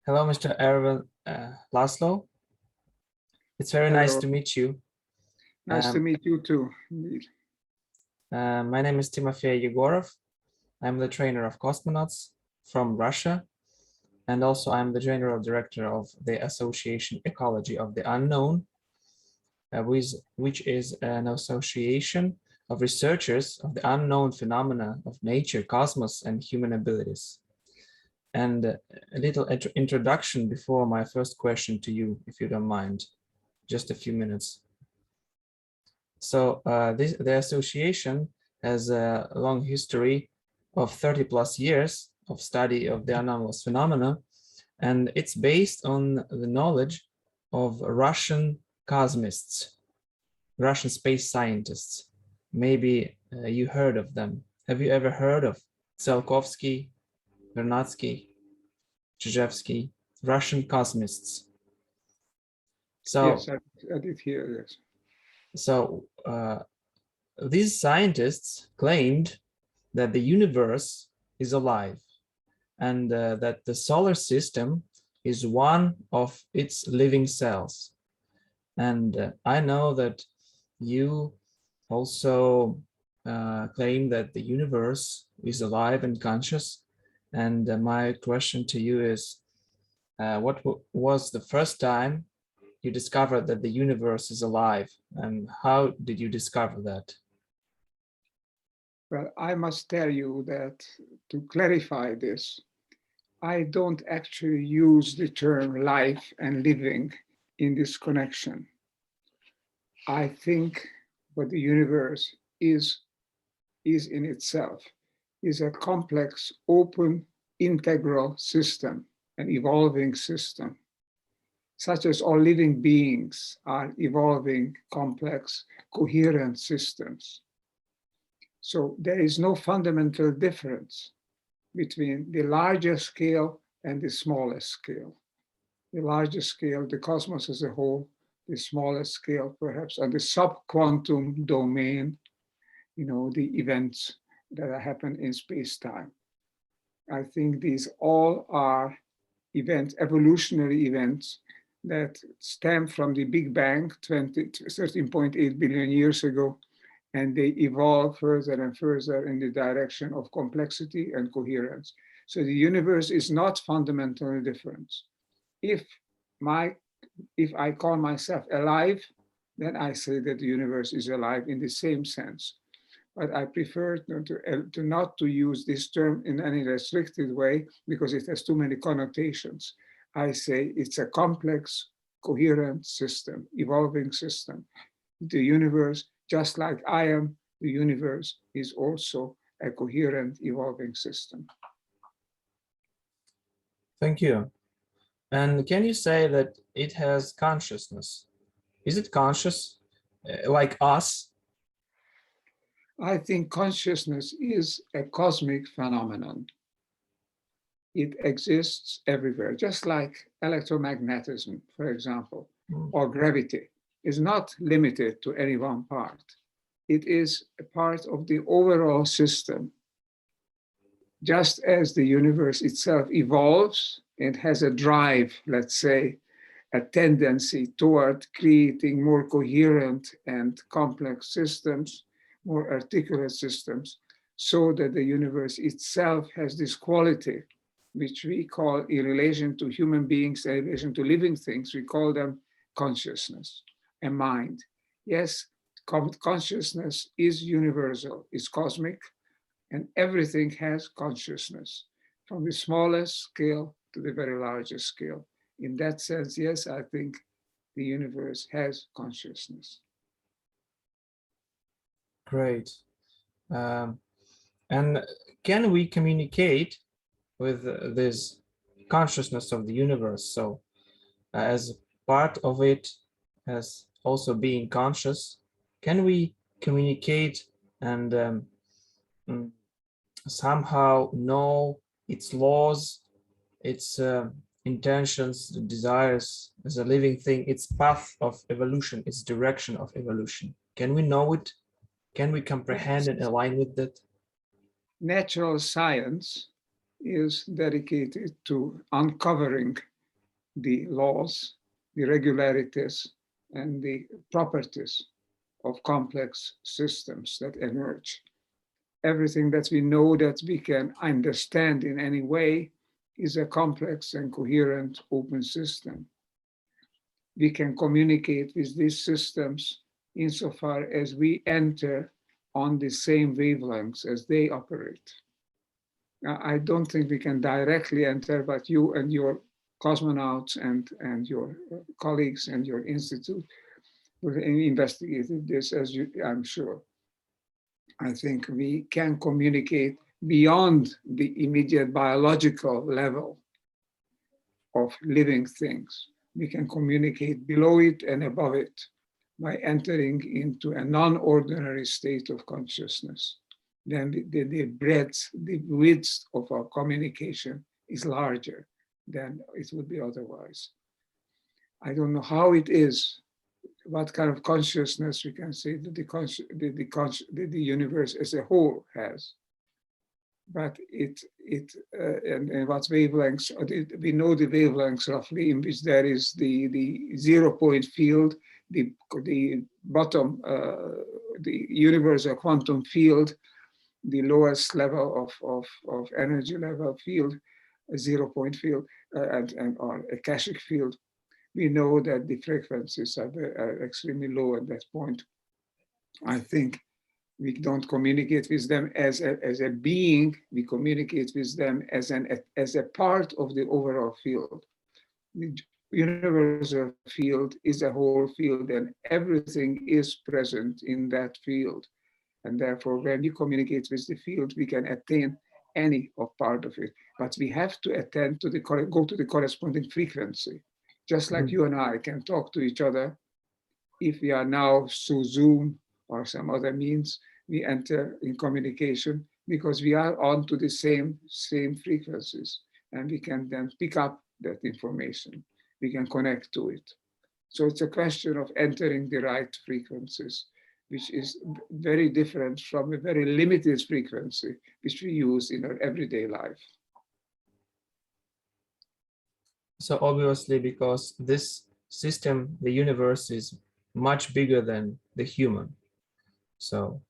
Hello, Mr. Ervin Laszlo. It's very nice Hello, to meet you. nice to meet you too. Indeed. My name is Timofey Egorov. I'm the trainer of cosmonauts from Russia, and also I'm the general director of the Association Ecology of the Unknown, which is an association of researchers of the unknown phenomena of nature, cosmos, and human abilities. And a little introduction before my first question to you, if you don't mind, just a few minutes. So the association has a long history of 30 plus years of study of the anomalous phenomena, and it's based on the knowledge of Russian cosmists, Russian space scientists. Maybe you heard of them. Have you ever heard of Tsiolkovsky, Vernadsky, Chizhevsky, Russian cosmists? So, Yes, I did hear this. So these scientists claimed that the universe is alive and that the solar system is one of its living cells. And I know that you also claim that the universe is alive and conscious. And my question to you is, what was the first time you discovered that the universe is alive, and how did you discover that? Well, I must tell you that to clarify this, I don't actually use the term life and living in this connection. I think what the universe is in itself is a complex, open, integral system, an evolving system, such as all living beings are evolving, complex, coherent systems. So there is no fundamental difference between the larger scale and the smallest scale. The larger scale, the cosmos as a whole, the smallest scale, perhaps, and the sub-quantum domain, the events that happen in space-time. I think these all are events, evolutionary events that stem from the Big Bang 13.8 billion years ago, and they evolve further and further in the direction of complexity and coherence. So the universe is not fundamentally different. If I call myself alive, then I say that the universe is alive in the same sense. But I prefer not to use this term in any restricted way because it has too many connotations. I say it's a complex, coherent system, evolving system. The universe, just like I am, the universe is also a coherent, evolving system. Thank you. And can you say that it has consciousness? Is it conscious, like us? I think consciousness is a cosmic phenomenon. It exists everywhere, just like electromagnetism, for example, or gravity is not limited to any one part. It is a part of the overall system. Just as the universe itself evolves, it has a drive, let's say, a tendency toward creating more coherent and complex systems, more articulate systems, so that the universe itself has this quality, which we call, in relation to human beings, in relation to living things, we call them consciousness and mind. Yes, consciousness is universal, is cosmic, and everything has consciousness, from the smallest scale to the very largest scale. In that sense, yes, I think the universe has consciousness. Great. And can we communicate with this consciousness of the universe? So as part of it, as also being conscious, can we communicate and somehow know its laws, its intentions, desires as a living thing, its path of evolution, its direction of evolution? Can we know it? Can we comprehend and align with that? Natural science is dedicated to uncovering the laws, the regularities, and the properties of complex systems that emerge. Everything that we know that we can understand in any way is a complex and coherent open system. We can communicate with these systems insofar as we enter on the same wavelengths as they operate. Now, I don't think we can directly enter, but you and your cosmonauts and your colleagues and your institute will investigate this, as you, I'm sure. I think we can communicate beyond the immediate biological level of living things. We can communicate below it and above it by entering into a non-ordinary state of consciousness. Then the breadth, the width of our communication is larger than it would be otherwise. I don't know how it is, what kind of consciousness we can say that the universe as a whole has. But and what wavelengths, we know the wavelengths roughly in which there is the 0 point field, the bottom, the universal quantum field, the lowest level of energy level field, a 0 point field, and or a Akashic field. We know that the frequencies are extremely low at that point. I think we don't communicate with them as a being, we communicate with them as a part of the overall field. The universal field is a whole field and everything is present in that field. And therefore, when you communicate with the field, we can attain any of part of it. But we have to attend to go to the corresponding frequency. Just like you and I can talk to each other, if we are now through Zoom or some other means, we enter in communication because we are on to the same frequencies, and we can then pick up that information. We can connect to it. So it's a question of entering the right frequencies, which is very different from a very limited frequency, which we use in our everyday life. So obviously, because this system, the universe, is much bigger than the human. So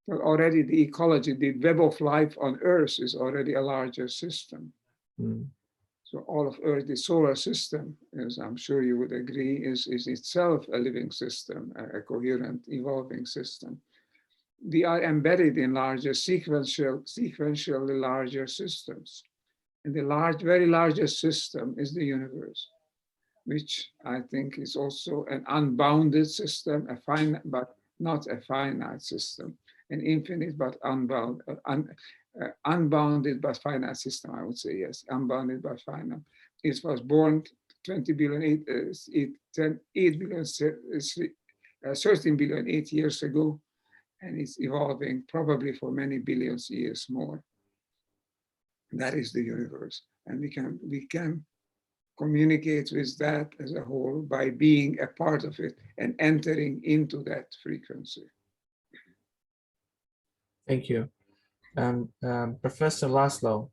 well, already the ecology, the web of life on Earth is already a larger system. So all of Earth, the solar system, as I'm sure you would agree, is itself a living system, a coherent, evolving system. We are embedded in larger, sequentially larger systems. And the very largest system is the universe, which I think is also an unbounded system, a finite, but not a finite system, an infinite but unbounded but finite system, I would say, yes, unbounded but finite. It was born 13 billion 8 years ago, and it's evolving probably for many billions years more. That is the universe, and we can communicate with that as a whole by being a part of it and entering into that frequency. thank you. Professor Laszlo,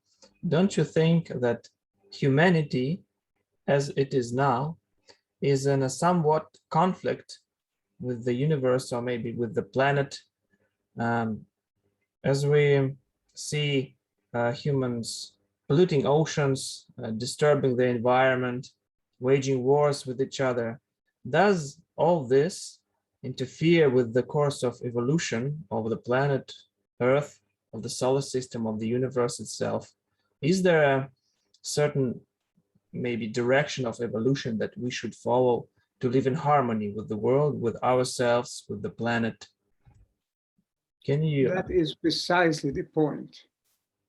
don't you think that humanity, as it is now, is in a somewhat conflict with the universe, or maybe with the planet, as we see humans polluting oceans, disturbing the environment, waging wars with each other? Does all this interfere with the course of evolution of the planet Earth, of the solar system, of the universe itself? Is there a certain maybe direction of evolution that we should follow to live in harmony with the world, with ourselves, with the planet? Can you? That is precisely the point.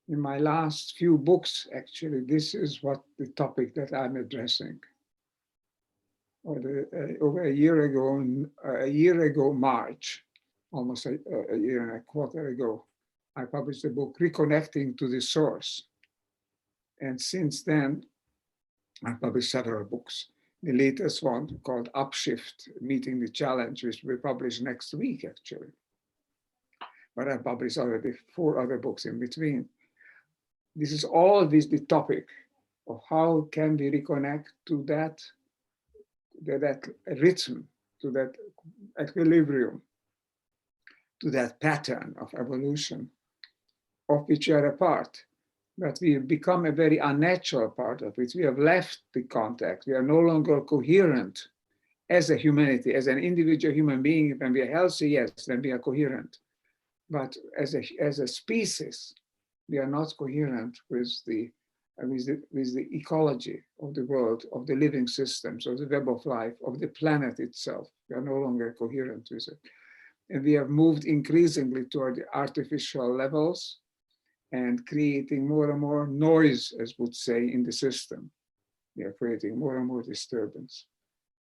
In my last few books, actually, this is what the topic that I'm addressing. Over a year ago, March, almost a year and a quarter ago, I published a book, Reconnecting to the Source. And since then, I published several books. The latest one called Upshift, Meeting the Challenge, which will be published next week, actually. But I published already 4 other books in between. This is the topic of how can we reconnect to that rhythm, to that equilibrium, to that pattern of evolution of which we are a part. But we have become a very unnatural part of it. We have left the contact. We are no longer coherent as a humanity, as an individual human being. When we are healthy, yes, then we are coherent. But as a species, we are not coherent with the ecology of the world, of the living systems, of the web of life, of the planet itself. We are no longer coherent with it. And we have moved increasingly toward the artificial levels and creating more and more noise, as would say, in the system. We are creating more and more disturbance.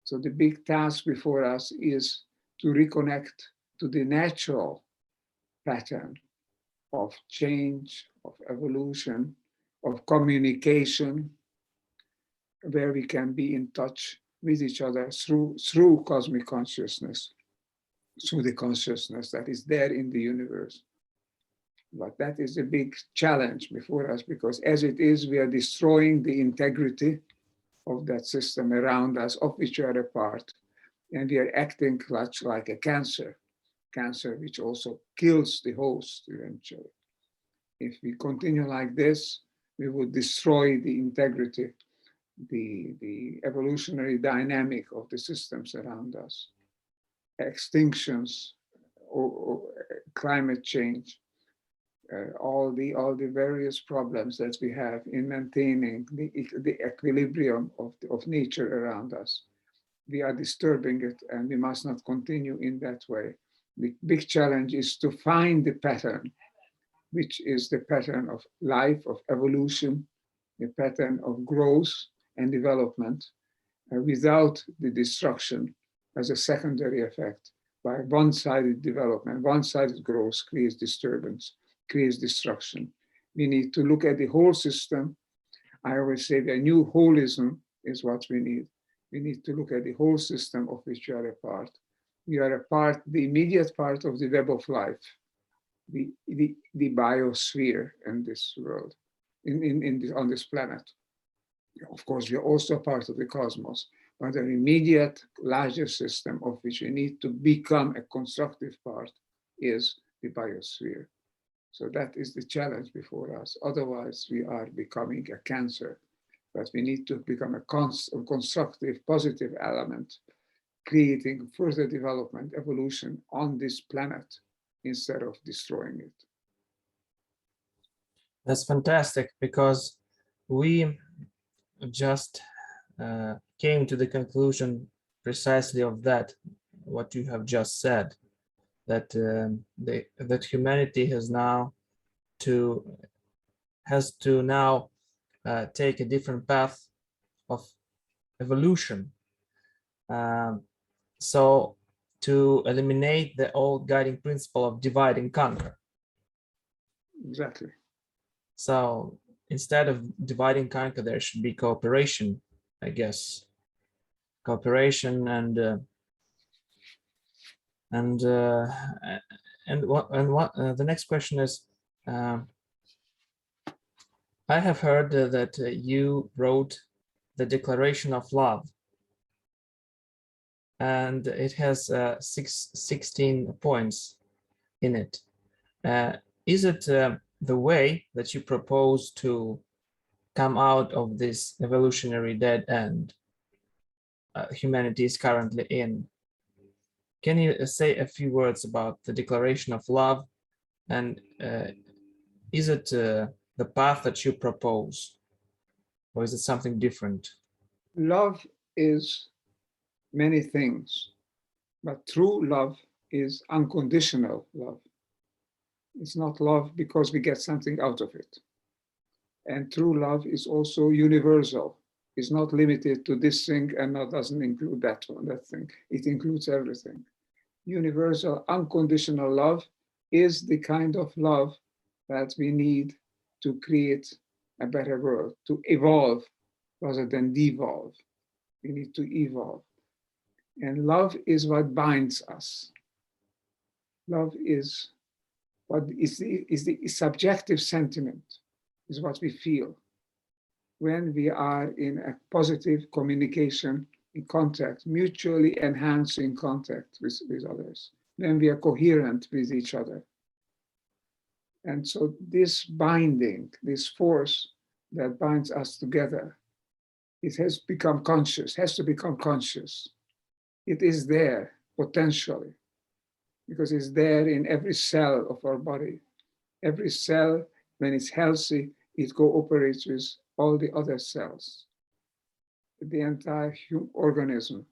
So the big task before us is to reconnect to the natural pattern of change, of evolution, of communication, where we can be in touch with each other through cosmic consciousness, through the consciousness that is there in the universe. But that is a big challenge before us, because as it is, we are destroying the integrity of that system around us, of which we are a part. And we are acting much like a cancer which also kills the host eventually. If we continue like this, we would destroy the integrity, the evolutionary dynamic of the systems around us. Extinctions, or climate change, all the various problems that we have in maintaining the equilibrium of nature around us. We are disturbing it, and we must not continue in that way. The big challenge is to find the pattern, which is the pattern of life, of evolution, the pattern of growth and development, without the destruction as a secondary effect. By one-sided development, one-sided growth creates disturbance, creates destruction. We need to look at the whole system. I always say that new holism is what we need. We need to look at the whole system of which we are a part. We are a part, the immediate part of the web of life, the biosphere in this world, on this planet. Of course, we are also part of the cosmos, but an immediate larger system of which we need to become a constructive part is the biosphere. So that is the challenge before us. Otherwise, we are becoming a cancer. But we need to become a constructive, positive element, creating further development, evolution on this planet instead of destroying it. That's fantastic, because we just came to the conclusion precisely of that, what you have just said, that that humanity has to now take a different path of evolution. So to eliminate the old guiding principle of divide and conquer. Exactly. So instead of divide and conquer, there should be cooperation, I guess. Cooperation and the next question is, I have heard that you wrote the Declaration of Love, and it has 16 points in it. Is it the way that you propose to come out of this evolutionary dead end humanity is currently in? Can you say a few words about the Declaration of Love, and is it the path that you propose, or is it something different? Love is many things, but true love is unconditional love. It's not love because we get something out of it. And true love is also universal. It's not limited to this thing and not doesn't include that one, that thing. It includes everything. Universal, unconditional love is the kind of love that we need to create a better world, to evolve rather than devolve. We need to evolve. And love is what binds us. Love is what is the subjective sentiment, is what we feel. when we are in a positive communication, in contact, mutually enhancing contact with others, when we are coherent with each other. And so this binding, this force that binds us together, it has become conscious, has to become conscious. It is there potentially, because it's there in every cell of our body. Every cell, when it's healthy, it cooperates with all the other cells. The entire organism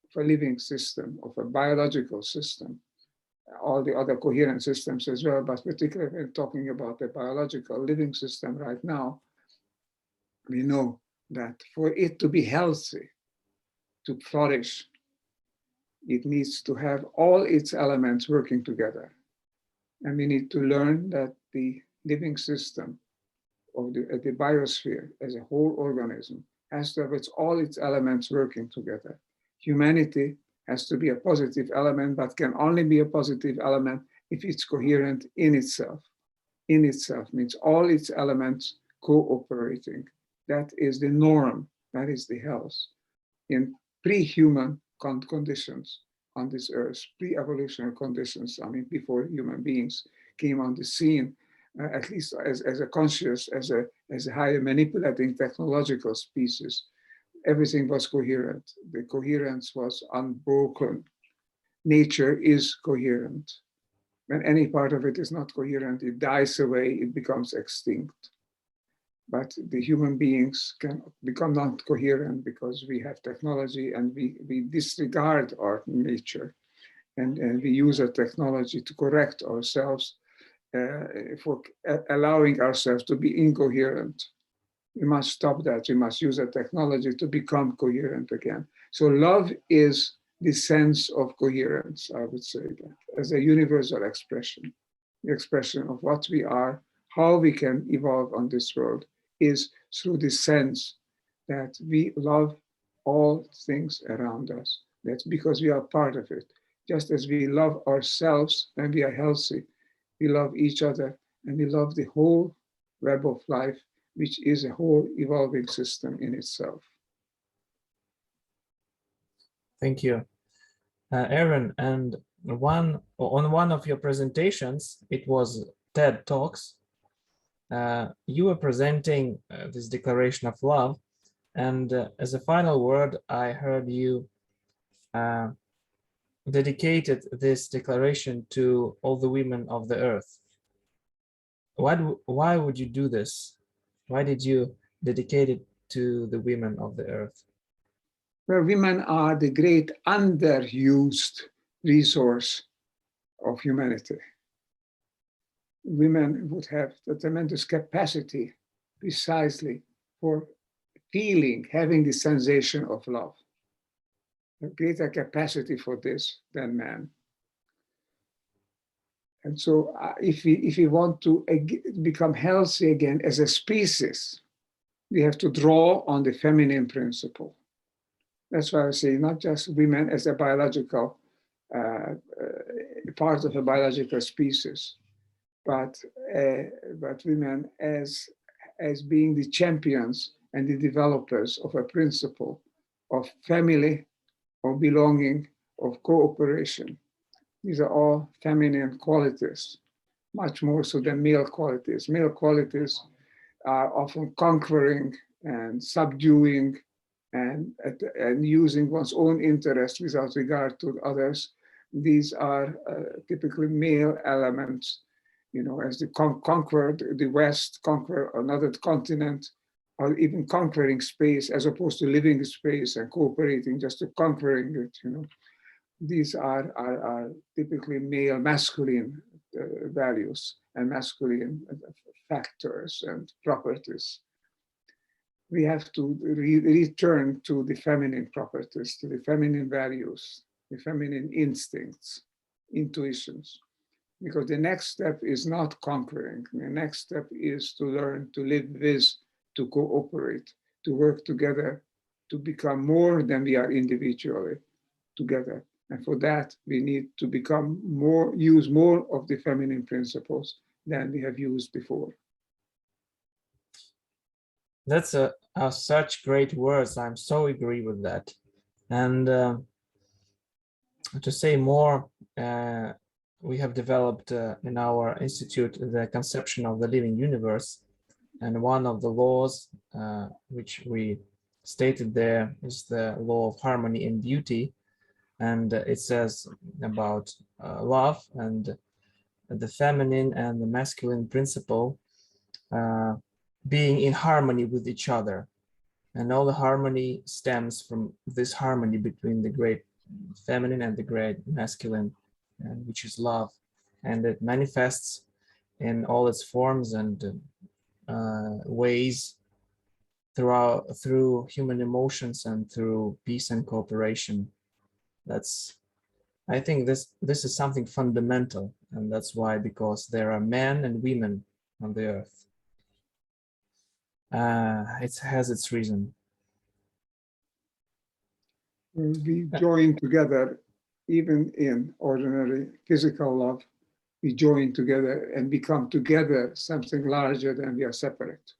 of a living system, of a biological system, all the other coherent systems as well, but particularly when talking about the biological living system right now, we know that for it to be healthy, to flourish, it needs to have all its elements working together. And we need to learn that the living system of the biosphere as a whole organism has to have all its elements working together. Humanity has to be a positive element, but can only be a positive element if it's coherent in itself. In itself means all its elements cooperating. That is the norm, that is the health. In pre-human conditions on this earth, pre-evolutionary conditions, I mean, before human beings came on the scene, at least as a conscious, as a highly manipulating technological species, everything was coherent. The coherence was unbroken. Nature is coherent. When any part of it is not coherent, it dies away, it becomes extinct. But the human beings can become not coherent because we have technology and we disregard our nature, and we use our technology to correct ourselves for allowing ourselves to be incoherent. We must stop that. We must use our technology to become coherent again. So love is the sense of coherence, I would say that, as a universal expression, the expression of what we are, how we can evolve on this world, is through the sense that we love all things around us. That's because we are part of it. Just as we love ourselves when we are healthy, we love each other and we love the whole web of life, which is a whole evolving system in itself. Thank you, Ervin. And on one of your presentations, it was TED Talks. You were presenting this declaration of love, and as a final word, I heard you dedicated this declaration to all the women of the earth. Why would you do this? Why did you dedicate it to the women of the earth? Where women are the great underused resource of humanity. Women would have the tremendous capacity precisely for feeling, having the sensation of love. A greater capacity for this than man. And so if we want to become healthy again as a species, we have to draw on the feminine principle. That's why I say not just women as a biological part of a biological species, but women as being the champions and the developers of a principle of family, of belonging, of cooperation. These are all feminine qualities, much more so than male qualities. Male qualities are often conquering and subduing and using one's own interest without regard to others. These are typically male elements, you know, as they conquer the West, conquer another continent, or even conquering space as opposed to living space and cooperating just to conquering it, you know. These are typically male masculine values and masculine factors and properties. We have to return to the feminine properties, to the feminine values, the feminine instincts, intuitions. Because the next step is not conquering. The next step is to learn to live with, to cooperate, to work together, to become more than we are individually together. And for that, we need to become more, use more of the feminine principles than we have used before. That's such great words. I'm so agree with that. And to say more, we have developed in our institute the conception of the living universe. And one of the laws which we stated there is the law of harmony and beauty. And it says about love and the feminine and the masculine principle being in harmony with each other. And all the harmony stems from this harmony between the great feminine and the great masculine, which is love. And it manifests in all its forms and ways through human emotions and through peace and cooperation. I think this is something fundamental, and that's why, because there are men and women on the earth. It has its reason. We join together, even in ordinary physical love, we join together and become together something larger than we are separate.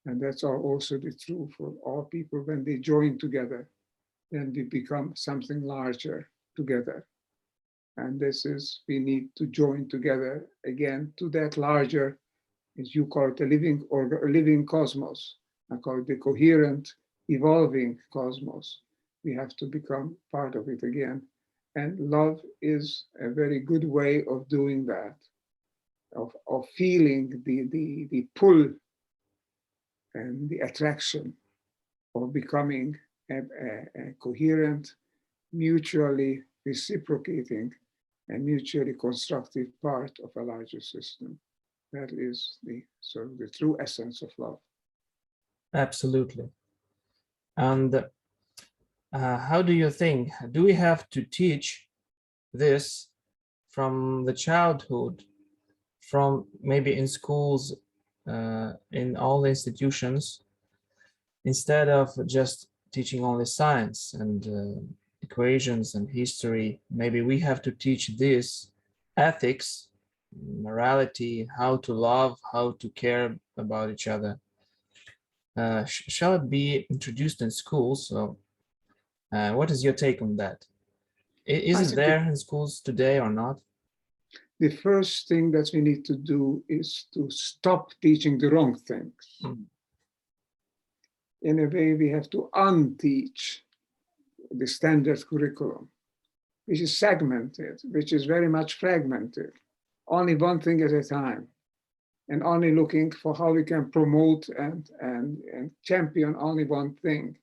And that's also the true for all people. When they join together, then we become something larger together. And this is, we need to join together again to that larger, as you call it, a living cosmos. I call it the coherent, evolving cosmos. We have to become part of it again. And love is a very good way of doing that, of feeling the pull and the attraction of becoming a coherent, mutually reciprocating, and mutually constructive part of a larger system. That is the sort of the true essence of love. Absolutely. And how do you think, do we have to teach this from the childhood, from maybe in schools, in all the institutions, instead of just teaching only science and equations and history? Maybe we have to teach this ethics, morality, how to love, how to care about each other. Shall it be introduced in schools? So what is your take on that? Is it there in schools today or not? The first thing that we need to do is to stop teaching the wrong things. In a way, we have to unteach the standard curriculum, which is segmented, which is very much fragmented, only one thing at a time, and only looking for how we can promote and champion only one thing,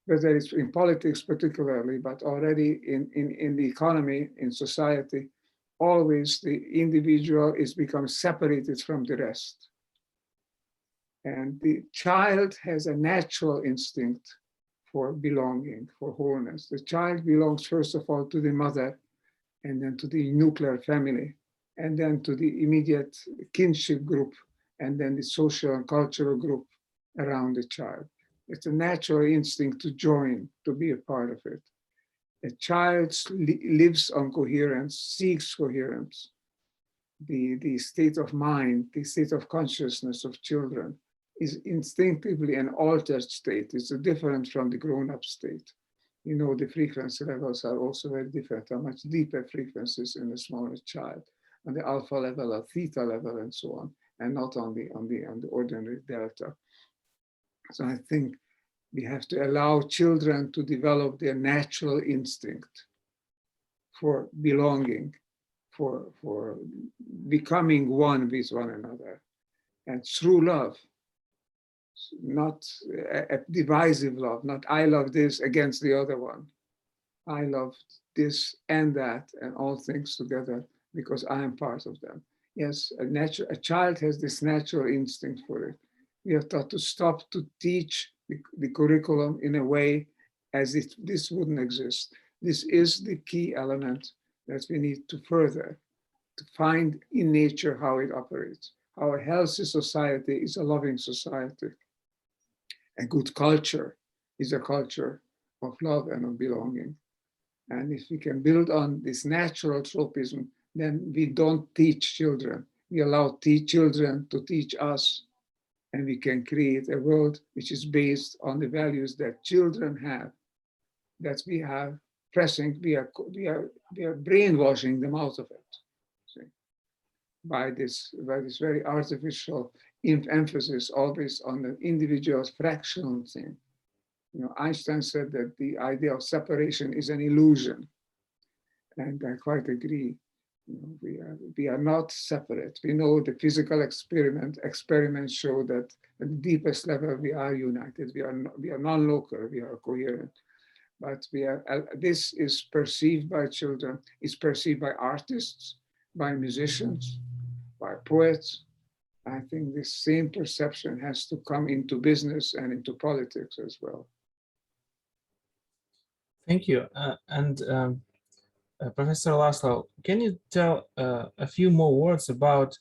whether it's in politics particularly, but already in the economy, in society, always the individual is become separated from the rest. And the child has a natural instinct for belonging, for wholeness. The child belongs first of all to the mother, and then to the nuclear family, and then to the immediate kinship group, and then the social and cultural group around the child. It's a natural instinct to join, to be a part of it. A child lives on coherence, seeks coherence. The state of mind, the state of consciousness of children is instinctively an altered state. It's different from the grown-up state. You know, the frequency levels are also very different, are much deeper frequencies in a smaller child, on the alpha level, or theta level, and so on, and not on the ordinary delta. So I think we have to allow children to develop their natural instinct for belonging, for becoming one with one another, and through love, not a divisive love, not I love this against the other one. I love this and that and all things together because I am part of them. Yes, a child has this natural instinct for it. We have got to stop to teach the curriculum in a way as if this wouldn't exist. This is the key element that we need to further, to find in nature how it operates. Our healthy society is a loving society. A good culture is a culture of love and of belonging. And if we can build on this natural tropism, then we don't teach children. We allow children to teach us. and we can create a world which is based on the values that children have, that we have pressing, we are brainwashing them out of it. See, by this very artificial emphasis always on the individual's fractional thing. You know, Einstein said that the idea of separation is an illusion, and I quite agree. You know, we are not separate. We know the physical experiments show that at the deepest level we are united. We are non-local. We are coherent. But this is perceived by children. It's perceived by artists, by musicians, by poets. I think this same perception has to come into business and into politics as well. Thank you. Professor Laszlo, can you tell a few more words about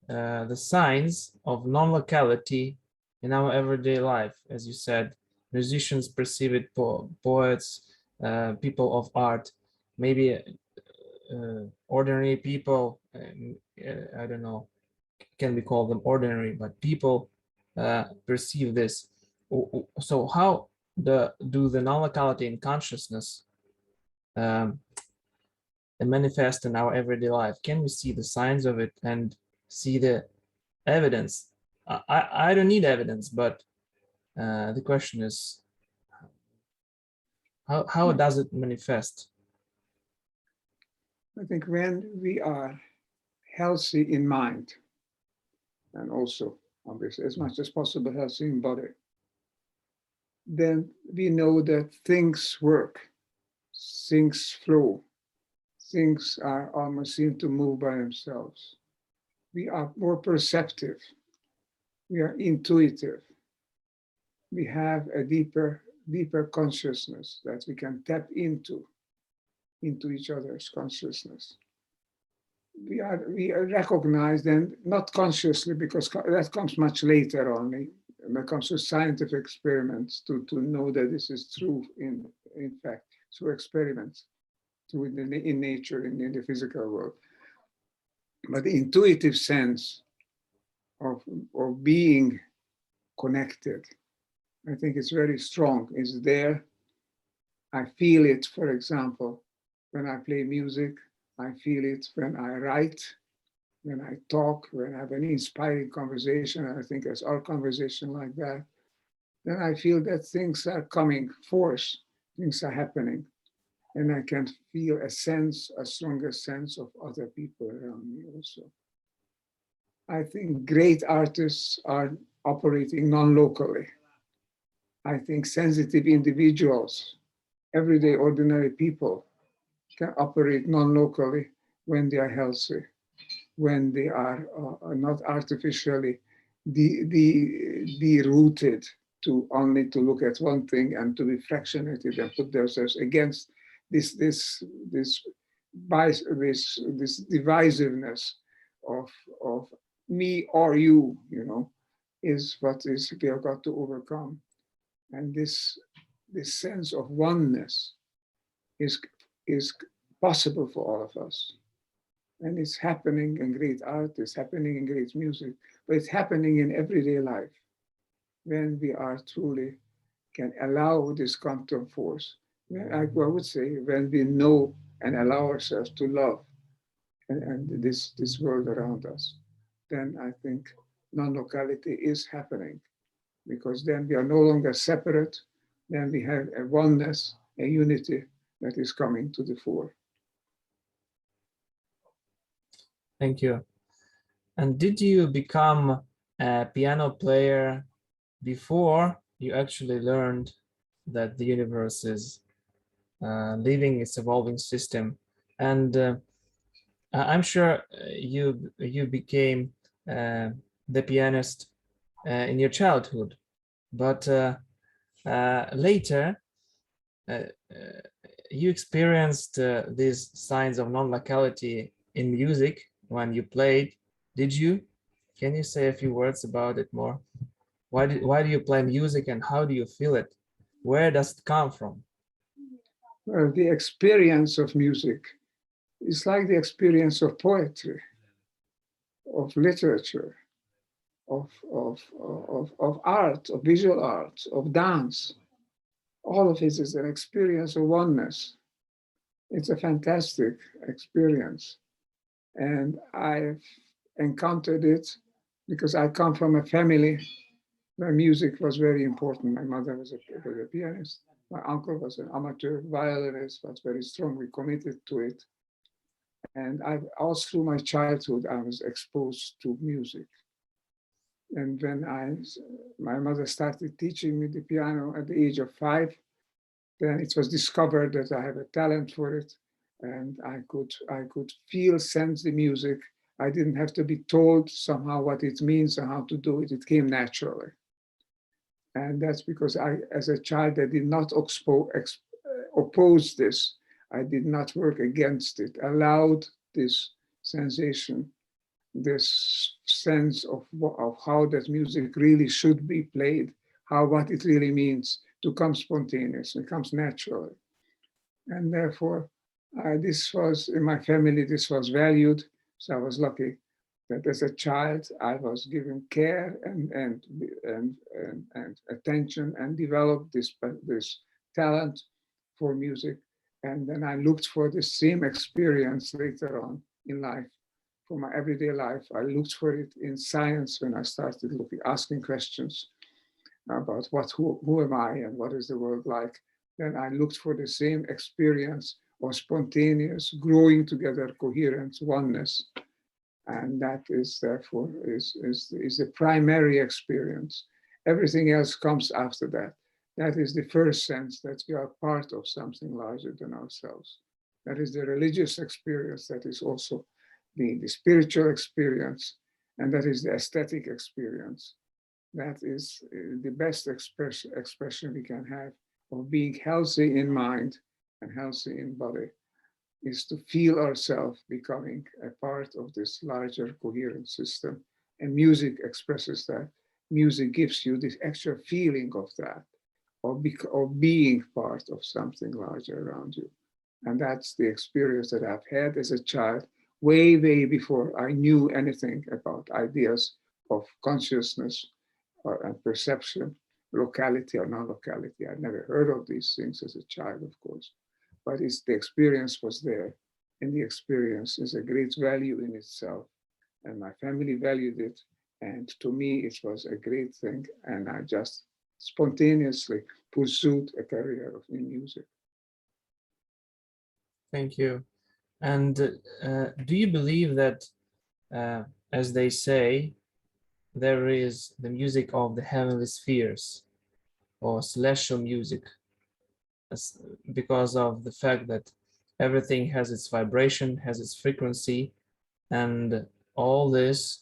the signs of non-locality in our everyday life? As you said, musicians perceive it, poets, people of art, maybe ordinary people, I don't know, can we call them ordinary, but people perceive this. So how do the non-locality in consciousness manifest in our everyday life? Can we see the signs of it and see the evidence? I don't need evidence, but the question is, how does it manifest? I think when we are healthy in mind, and also obviously as much as possible healthy in body, then we know that things work, things flow, things are almost seem to move by themselves. We are more perceptive. We are intuitive. We have a deeper consciousness that we can tap into each other's consciousness. We recognize them, not consciously, because that comes much later only. When it comes to scientific experiments, to know that this is true in fact, through experiments, in nature, in the physical world. But the intuitive sense of being connected, I think it's very strong. It's there. I feel it, for example, when I play music. I feel it when I write, when I talk, when I have an inspiring conversation. And I think it's our conversation like that. Then I feel that things are coming forth, things are happening. And I can feel a stronger sense of other people around me also. I think great artists are operating non-locally. I think sensitive individuals, everyday ordinary people, can operate non-locally when they are healthy, when they are not artificially derooted to only to look at one thing and to be fractionated and put themselves against this divisiveness of me or you, you know, is what is we have got to overcome. And this sense of oneness is possible for all of us. And it's happening in great art, it's happening in great music, but it's happening in everyday life when we are truly can allow this quantum force. I would say when we know and allow ourselves to love and this world around us, then I think non-locality is happening, because then we are no longer separate, then we have a oneness, a unity that is coming to the fore. Thank you. And did you become a piano player before you actually learned that the universe is living its evolving system? And I'm sure you became the pianist in your childhood, but later you experienced these signs of non-locality in music when you played. Did you? Can you say a few words about it more? Why do you play music and how do you feel it? Where does it come from? Well, the experience of music is like the experience of poetry, of literature. of art, of visual art, of dance. All of it is an experience of oneness. It's a fantastic experience. And I've encountered it because I come from a family where music was very important. My mother was a pianist. My uncle was an amateur violinist, but very strongly committed to it. And all through my childhood, I was exposed to music. And when my mother started teaching me the piano at the age of 5, then it was discovered that I have a talent for it, and I could feel, sense the music. I didn't have to be told somehow what it means and how to do it. It came naturally. And that's because as a child, I did not oppose this. I did not work against it, allowed this sensation, this sense of how that music really should be played, what it really means to come spontaneous, it comes naturally. And therefore, this was, in my family, this was valued. So I was lucky that as a child, I was given care and attention and developed this talent for music. And then I looked for the same experience later on in life. For my everyday life, I looked for it in science when I started asking questions about who am I and what is the world like. Then I looked for the same experience of spontaneous, growing together, coherence, oneness. And that is therefore is the primary experience. Everything else comes after that. That is the first sense that we are part of something larger than ourselves. That is the religious experience, that is also the spiritual experience, and that is the aesthetic experience. That is the best expression we can have of being healthy in mind and healthy in body, is to feel ourselves becoming a part of this larger coherent system. And music expresses that. Music gives you this extra feeling of that, of being part of something larger around you. And that's the experience that I've had as a child, way, way before I knew anything about ideas of consciousness and perception, locality or non-locality. I'd never heard of these things as a child, of course, but the experience was there, and the experience is a great value in itself. And my family valued it, and to me, it was a great thing, and I just spontaneously pursued a career in music. Thank you. And do you believe that, as they say, there is the music of the heavenly spheres or celestial music, because of the fact that everything has its vibration, has its frequency, and all this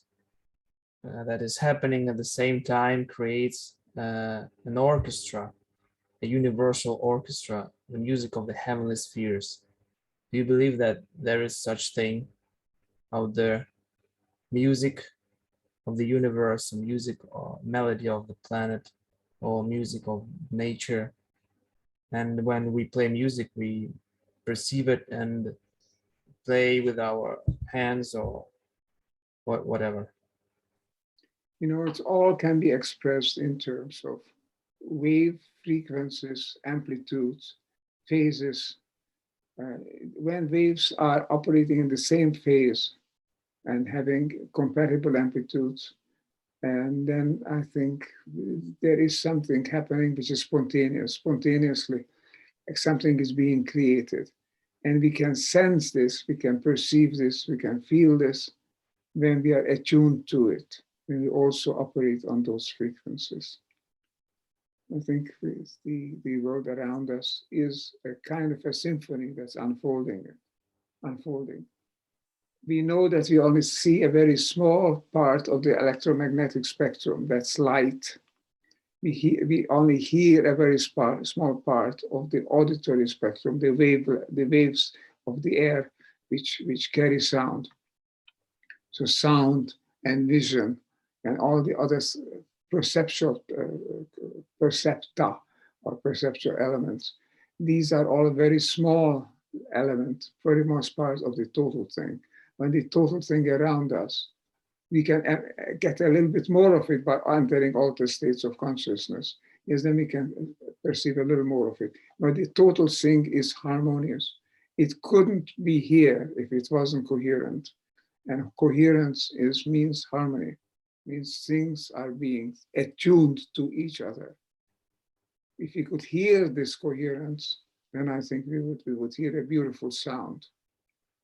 that is happening at the same time creates an orchestra, a universal orchestra, the music of the heavenly spheres. Do you believe that there is such thing out there? Music of the universe, music or melody of the planet, or music of nature. And when we play music, we perceive it and play with our hands or whatever. You know, it all can be expressed in terms of wave frequencies, amplitudes, phases. When waves are operating in the same phase and having compatible amplitudes, and then I think there is something happening which is spontaneous, spontaneously, like something is being created. And we can sense this, we can perceive this, we can feel this when we are attuned to it, when we also operate on those frequencies. I think the world around us is a kind of a symphony that's unfolding. We know that we only see a very small part of the electromagnetic spectrum, that's light. We only hear a very small part of the auditory spectrum, the waves of the air which carry sound. So sound and vision and all the other perceptual percepta or perceptual elements, these are all very small elements, very much part of the total thing. When the total thing around us we can get a little bit more of it by entering altered states of consciousness. Yes, then we can perceive a little more of it. But the total thing is harmonious. It couldn't be here if it wasn't coherent. And coherence means harmony, means things are being attuned to each other. If we could hear this coherence, then I think we would hear a beautiful sound.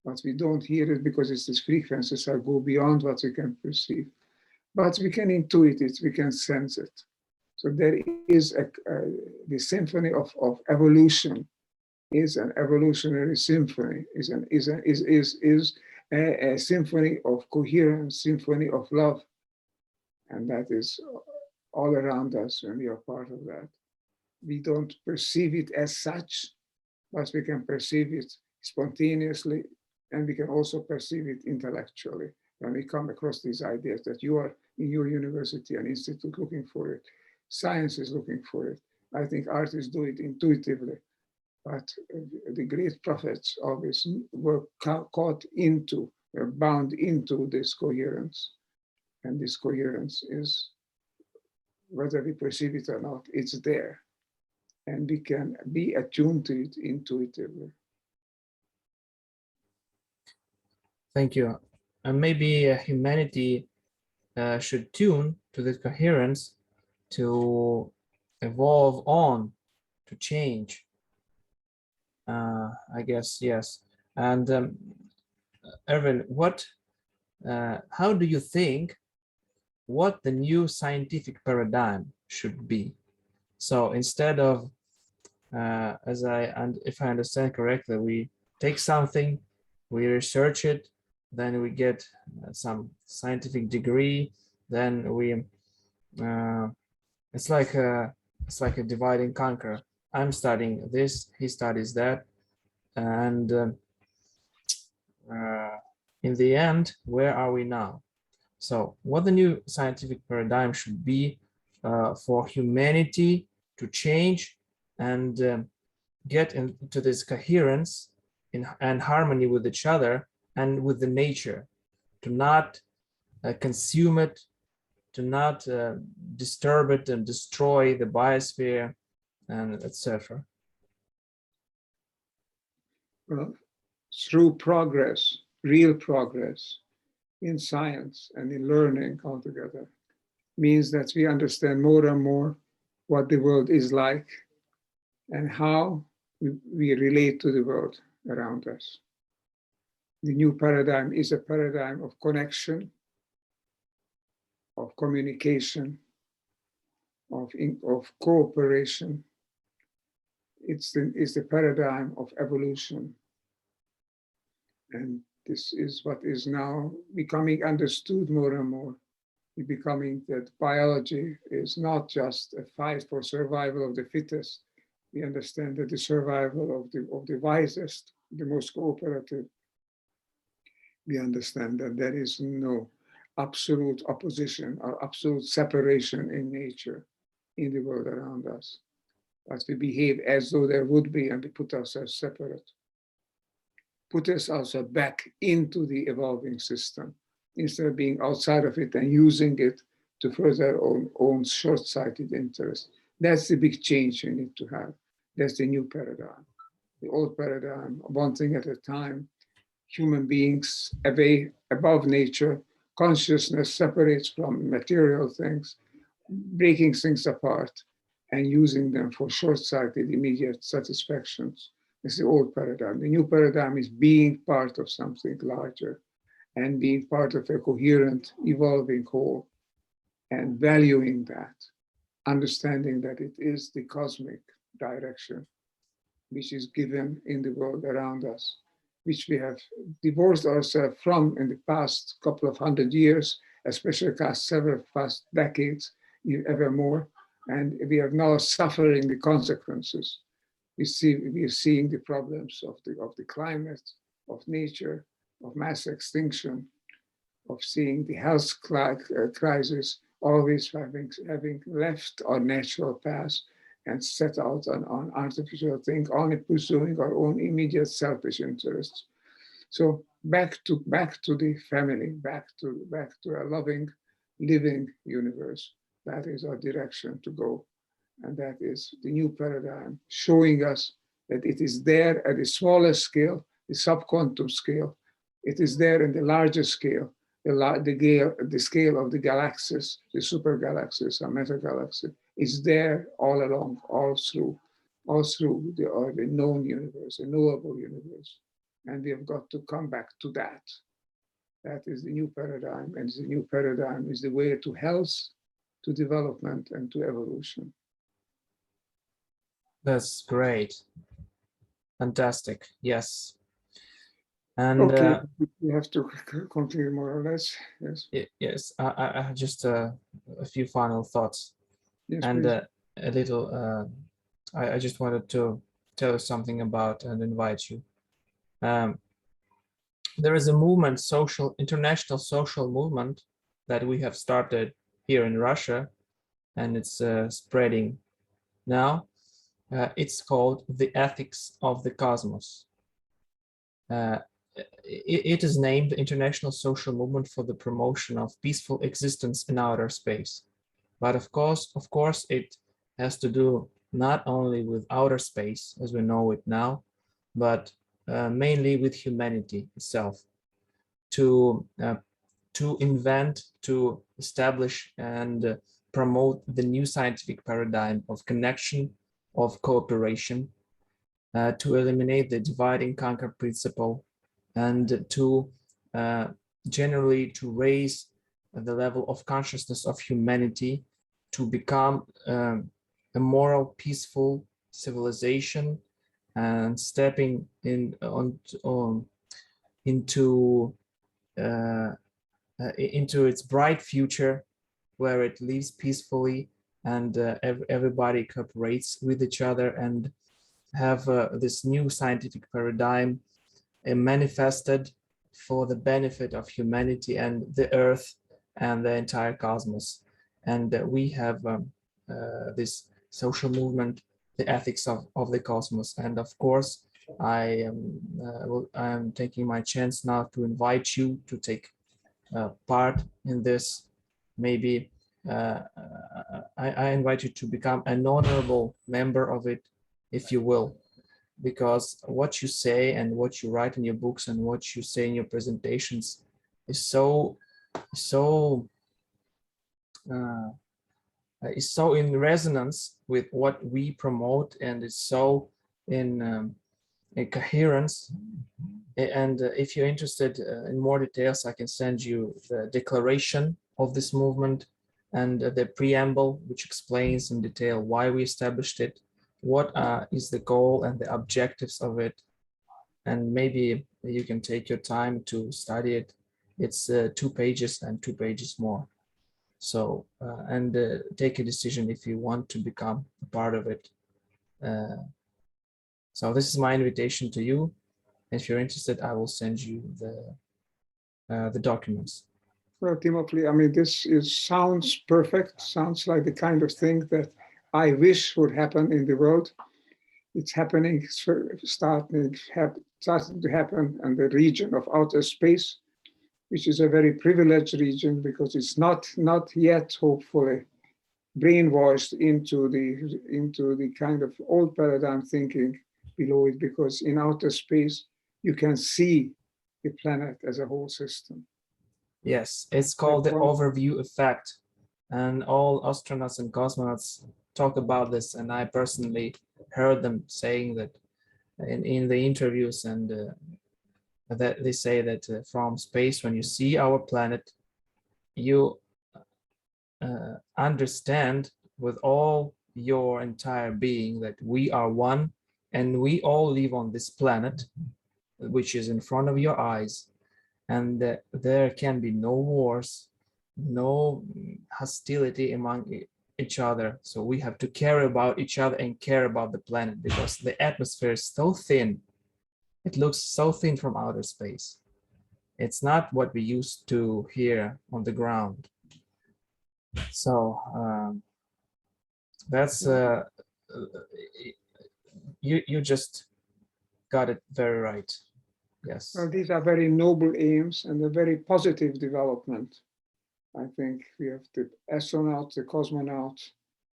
But we don't hear it because it's these frequencies that go beyond what we can perceive. But we can intuit it, we can sense it. So there is the symphony of evolution is an evolutionary symphony, is a symphony of coherence, symphony of love. And that is all around us when we are part of that. We don't perceive it as such, but we can perceive it spontaneously, and we can also perceive it intellectually when we come across these ideas that you are in your university and institute looking for it. Science is looking for it. I think artists do it intuitively, but the great prophets always were caught into, were bound into this coherence. And this coherence is, whether we perceive it or not, it's there. And we can be attuned to it intuitively. Thank you. And maybe humanity should tune to this coherence to evolve on, to change. I guess, yes. And Ervin, how do you think what the new scientific paradigm should be? So instead of, if I understand correctly, we take something, we research it, then we get some scientific degree, then we, it's like a divide and conquer. I'm studying this, he studies that, and in the end, where are we now? So what the new scientific paradigm should be for humanity to change and get into this coherence and harmony with each other and with the nature, to not consume it, to not disturb it and destroy the biosphere, and etc. Well, through progress, real progress in science and in learning altogether, means that we understand more and more what the world is like and how we relate to the world around us. The new paradigm is a paradigm of connection, of communication, of cooperation. It's the paradigm of evolution. And this is what is now becoming understood more and more. It's becoming that biology is not just a fight for survival of the fittest. We understand that the survival of the wisest, the most cooperative. We understand that there is no absolute opposition or absolute separation in nature, in the world around us. But we behave as though there would be, and we put ourselves separate. Put us also back into the evolving system, instead of being outside of it and using it to further our own short-sighted interests. That's the big change we need to have. That's the new paradigm. The old paradigm, one thing at a time, human beings away above nature, consciousness separates from material things, breaking things apart and using them for short-sighted, immediate satisfactions. It's the old paradigm. The new paradigm is being part of something larger and being part of a coherent, evolving whole, and valuing that, understanding that it is the cosmic direction which is given in the world around us, which we have divorced ourselves from in the past couple of 100 years, especially several past decades, ever more, and we are now suffering the consequences. We are seeing the problems of the climate, of nature, of mass extinction, of seeing the health crisis, always having left our natural path and set out on artificial things, only pursuing our own immediate selfish interests. So back to the family, back to a loving, living universe. That is our direction to go. And that is the new paradigm, showing us that it is there at the smaller scale, the subquantum scale. It is there in the larger scale, the scale of the galaxies, the super galaxies, our meta galaxy, is there all along, all through the known universe, the knowable universe. And we have got to come back to that. That is the new paradigm, and the new paradigm is the way to health, to development, and to evolution. That's great. Fantastic. Yes. And okay, we have to continue more or less. Yes. Yes, I have just a few final thoughts. Yes, and please. a little. I just wanted to tell you something about and invite you. There is a movement, international social movement that we have started here in Russia, and it's spreading now. It's called the Ethics of the Cosmos. It is named the International Social Movement for the Promotion of Peaceful Existence in Outer Space. But of course, it has to do not only with outer space as we know it now, but mainly with humanity itself. To invent, to establish and promote the new scientific paradigm of connection, of cooperation, to eliminate the divide and conquer principle, and to generally to raise the level of consciousness of humanity to become a moral, peaceful civilization, and stepping into its bright future, where it lives peacefully and everybody cooperates with each other and have this new scientific paradigm manifested for the benefit of humanity and the earth and the entire cosmos. And we have this social movement, the ethics of the cosmos. And of course, I am taking my chance now to invite you to take part in this. Maybe I invite you to become an honorable member of it, if you will, because what you say and what you write in your books and what you say in your presentations is so in resonance with what we promote, and is so in coherence. And if you're interested in more details, I can send you the declaration of this movement and the preamble, which explains in detail why we established it, what is the goal and the objectives of it. And maybe you can take your time to study it. It's 2 pages and 2 pages more. So, and take a decision if you want to become a part of it. So this is my invitation to you. If you're interested, I will send you the documents. Well, Timofey, I mean, sounds perfect. Sounds like the kind of thing that I wish would happen in the world. It's happening, starting to happen in the region of outer space, which is a very privileged region because it's not yet, hopefully, brainwashed into the kind of old paradigm thinking below it, because in outer space, you can see the planet as a whole system. Yes, it's called the overview effect. And all astronauts and cosmonauts talk about this. And I personally heard them saying that in the interviews, and that they say that from space, when you see our planet, you understand with all your entire being that we are one, and we all live on this planet, which is in front of your eyes, and that there can be no wars, no hostility among each other. So we have to care about each other and care about the planet, because the atmosphere is so thin. It looks so thin from outer space. It's not what we used to here on the ground. So that's you just got it very right. Yes. Well, these are very noble aims and a very positive development. I think we have the astronauts, the cosmonauts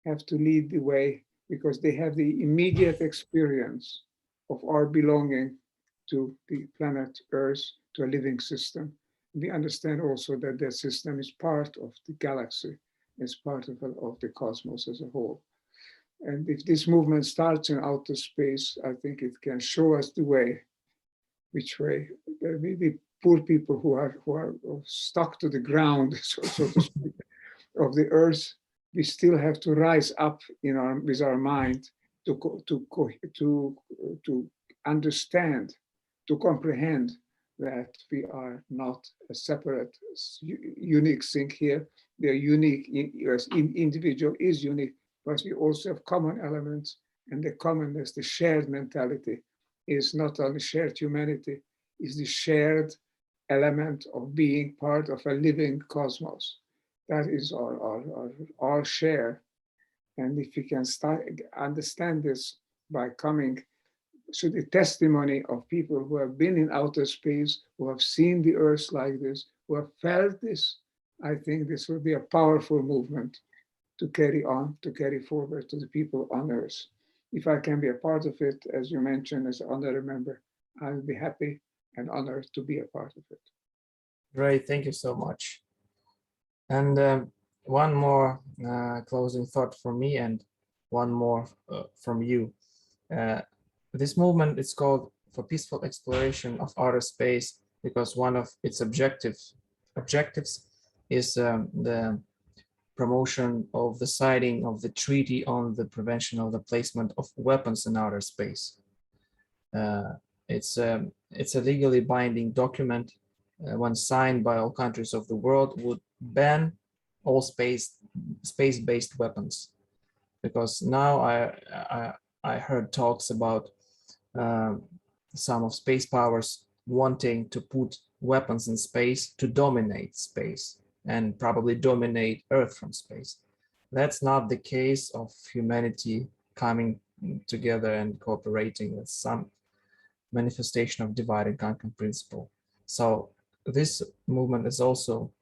have to lead the way because they have the immediate experience of our belonging to the planet Earth, to a living system. We understand also that their system is part of the galaxy, is part of the cosmos as a whole. And if this movement starts in outer space, I think it can show us the way, which way the poor people who are stuck to the ground, so to speak, of the earth, we still have to rise up with our mind to understand, to comprehend that we are not a separate, unique thing here. We are unique, as individual is unique, but we also have common elements, and the commonness, the shared mentality, is not only shared humanity, is the shared element of being part of a living cosmos. That is our share. And if we can understand this by coming to the testimony of people who have been in outer space, who have seen the earth like this, who have felt this, I think this will be a powerful movement to carry on, to carry forward to the people on earth. If I can be a part of it, as you mentioned, as an honorary member, I'll be happy and honored to be a part of it. Great, thank you so much. And one more closing thought from me and one more from you. This movement is called for peaceful exploration of outer space because one of its objectives is the promotion of the signing of the Treaty on the Prevention of the Placement of Weapons in Outer Space. It's a legally binding document. When signed by all countries of the world, would ban all space-based weapons. Because now I heard talks about some of space powers wanting to put weapons in space to dominate space and probably dominate Earth from space. That's not the case of humanity coming together and cooperating. With some manifestation of divide and conquer principle. So this movement is also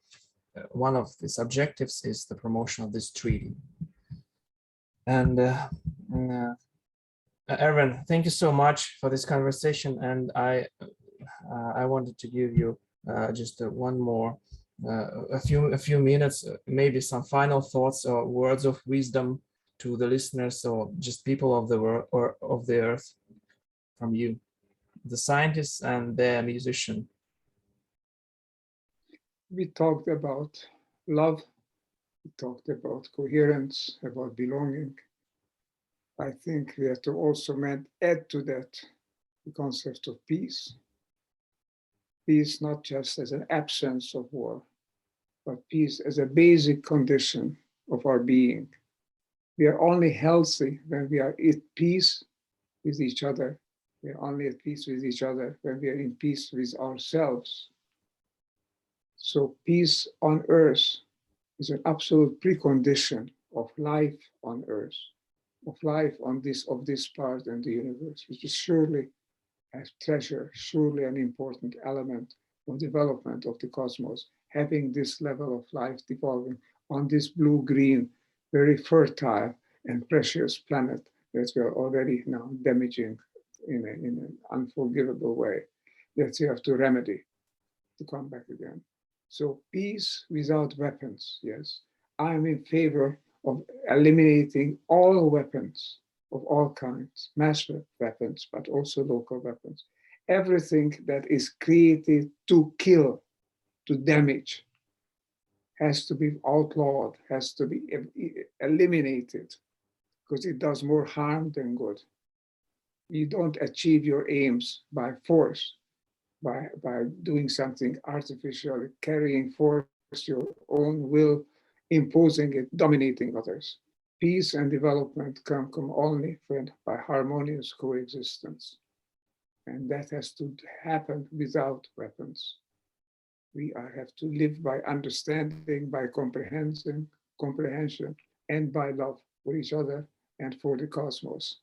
one of its objectives is the promotion of this treaty. And Ervin, thank you so much for this conversation. And I wanted to give you just one more, a few minutes, maybe some final thoughts or words of wisdom to the listeners or just people of the world or of the earth from you, the scientist and the musician. We talked about love, we talked about coherence, about belonging. I think we have to also add to that the concept of peace. Peace not just as an absence of war, but peace as a basic condition of our being. We are only healthy when we are at peace with each other. We are only at peace with each other when we are in peace with ourselves. So peace on earth is an absolute precondition of life on earth, of life of this part in the universe, which is surely a treasure, surely an important element of development of the cosmos, having this level of life devolving on this blue-green, very fertile and precious planet that we are already now damaging in an unforgivable way, that we have to remedy to come back again. So peace without weapons, yes. I'm in favor of eliminating all weapons of all kinds, mass weapons, but also local weapons. Everything that is created to kill, to damage, has to be outlawed, has to be eliminated, because it does more harm than good. You don't achieve your aims by force, by doing something artificially, carrying force, your own will, imposing it, dominating others. Peace and development come only by harmonious coexistence. And that has to happen without weapons. We have to live by understanding, by comprehension, and by love for each other and for the cosmos.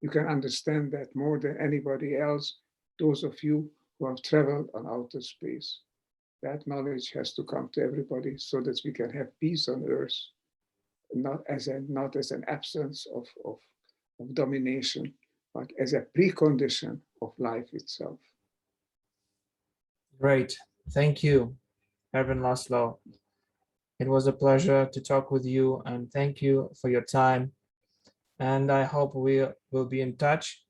You can understand that more than anybody else, those of you who have traveled on outer space. That knowledge has to come to everybody so that we can have peace on earth, not as an absence of domination, but as a precondition of life itself. Great. Thank you, Ervin Laszlo. It was a pleasure to talk with you, and thank you for your time. And I hope we will be in touch,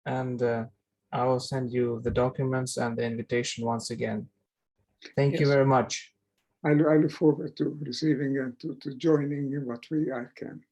and I will send you the documents and the invitation once again. Thank you Yes. very much. I look forward to receiving and to joining in what way I can.